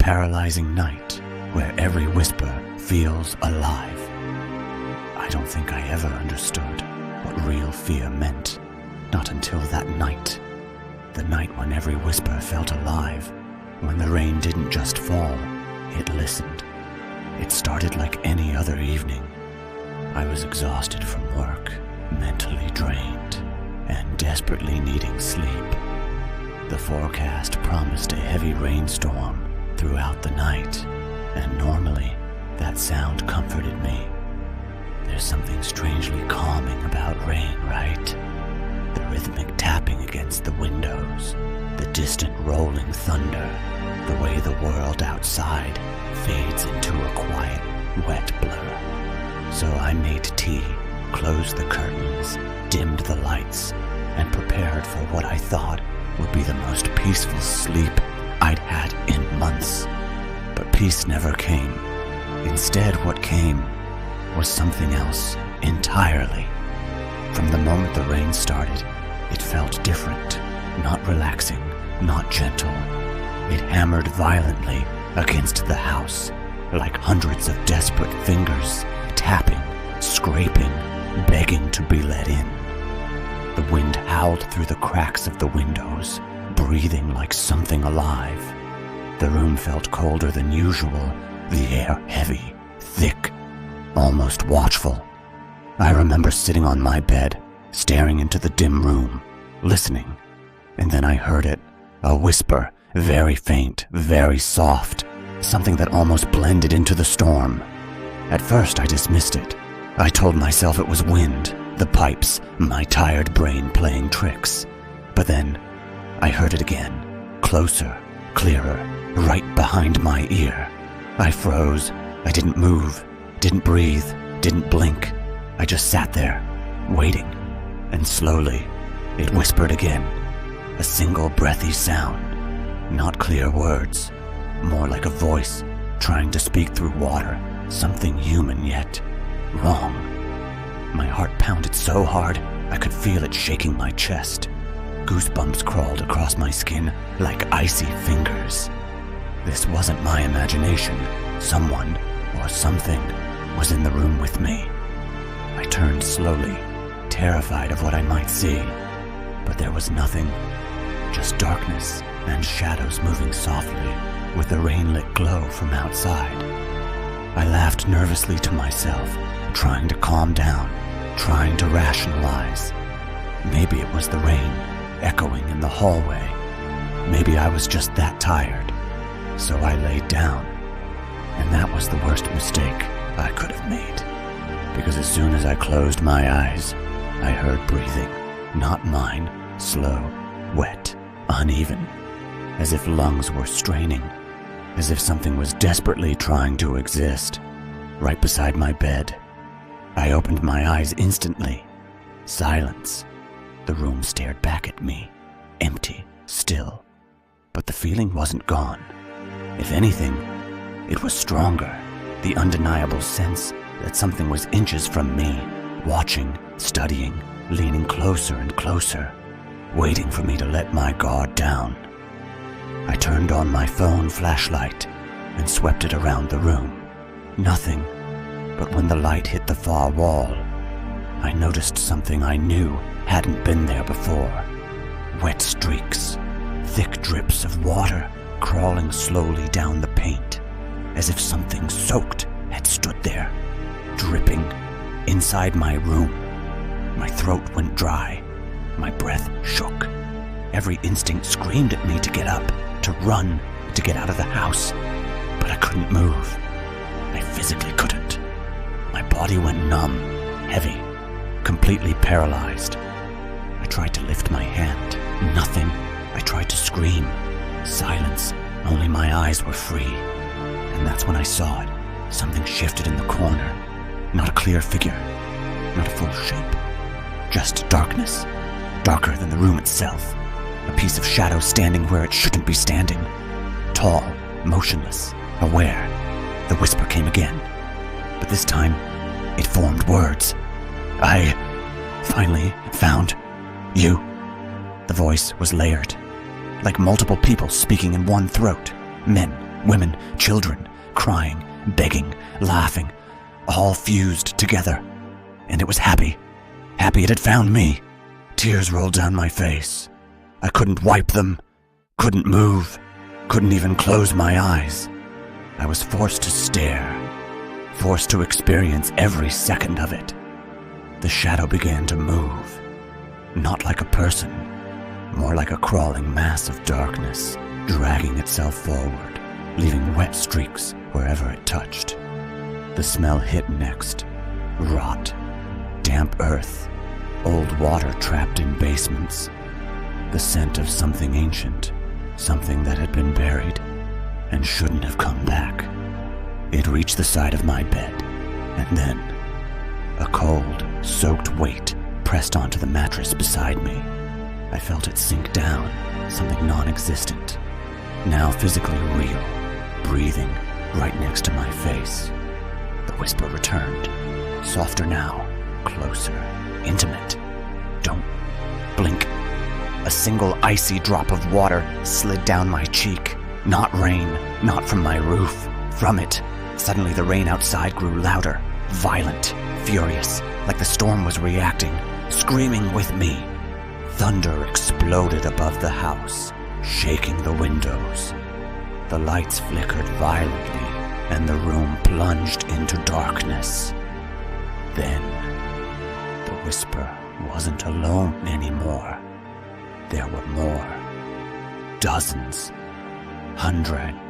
paralyzing night where every whisper feels alive. I don't think I ever understood what real fear meant, not until that night. The night when every whisper felt alive, when the rain didn't just fall, it listened. It started like any other evening. I was exhausted from work, mentally drained, and desperately needing sleep. The forecast promised a heavy rainstorm throughout the night, and normally that sound comforted me. There's something strangely calming about rain, right? The rhythmic tapping against the windows, the distant rolling thunder, the way the world outside fades into a quiet, wet blur. So I made tea, closed the curtains, dimmed the lights, and prepared for what I thought would be the most peaceful sleep I'd had in months. But peace never came. Instead, what came was something else entirely. From the moment the rain started, it felt different, not relaxing, not gentle. It hammered violently against the house, like hundreds of desperate fingers, tapping, scraping, begging to be let in. The wind howled through the cracks of the windows, breathing like something alive. The room felt colder than usual, the air heavy, thick, almost watchful. I remember sitting on my bed, staring into the dim room, listening, and then I heard it, a whisper, very faint, very soft, something that almost blended into the storm. At first I dismissed it. I told myself it was wind, the pipes, my tired brain playing tricks. But then I heard it again, closer, clearer, right behind my ear. I froze. I didn't move, didn't breathe, didn't blink. I just sat there, waiting. And slowly, it whispered again, a single breathy sound. Not clear words, more like a voice trying to speak through water, something human yet wrong. My heart pounded so hard I could feel it shaking my chest. Goosebumps crawled across my skin like icy fingers. This wasn't my imagination. Someone or something was in the room with me. I turned slowly, terrified of what I might see, but there was nothing, just darkness and shadows moving softly with the rain-lit glow from outside. I laughed nervously to myself, trying to calm down, trying to rationalize. Maybe it was the rain echoing in the hallway. Maybe I was just that tired. So I laid down, and that was the worst mistake I could have made. Because as soon as I closed my eyes, I heard breathing, not mine, slow, wet, uneven, as if lungs were straining, as if something was desperately trying to exist, right beside my bed. I opened my eyes instantly. Silence. The room stared back at me, empty, still. But the feeling wasn't gone. If anything, it was stronger, the undeniable sense that something was inches from me, watching, studying, leaning closer and closer, waiting for me to let my guard down. I turned on my phone flashlight and swept it around the room. Nothing, but when the light hit the far wall, I noticed something I knew hadn't been there before. Wet streaks, thick drips of water crawling slowly down the paint, as if something soaked had stood there, dripping inside my room. My throat went dry. My breath shook. Every instinct screamed at me to get up, to run, to get out of the house. But I couldn't move. I physically couldn't. My body went numb, heavy, completely paralyzed. I tried to lift my hand. Nothing. I tried to scream. Silence. Only my eyes were free. And that's when I saw it. Something shifted in the corner. Not a clear figure. Not a full shape. Just darkness. Darker than the room itself. A piece of shadow standing where it shouldn't be standing. Tall, motionless, aware. The whisper came again. But this time, it formed words. I finally found you. The voice was layered, like multiple people speaking in one throat. Men, women, children, crying, begging, laughing, all fused together. And it was happy. Happy it had found me. Tears rolled down my face. I couldn't wipe them, couldn't move, couldn't even close my eyes. I was forced to stare, forced to experience every second of it. The shadow began to move, not like a person, more like a crawling mass of darkness, dragging itself forward, leaving wet streaks wherever it touched. The smell hit next. Rot, damp earth, old water trapped in basements. The scent of something ancient, something that had been buried and shouldn't have come back. It reached the side of my bed, and then a cold, soaked weight pressed onto the mattress beside me. I felt it sink down, something non-existent, now physically real, breathing right next to my face. The whisper returned, softer now, closer, intimate. Don't blink. A single icy drop of water slid down my cheek. Not rain, not from my roof, from it. Suddenly the rain outside grew louder, violent, furious, like the storm was reacting, screaming with me. Thunder exploded above the house, shaking the windows. The lights flickered violently, and the room plunged into darkness. Then, the whisper wasn't alone anymore. There were more. Dozens. 100.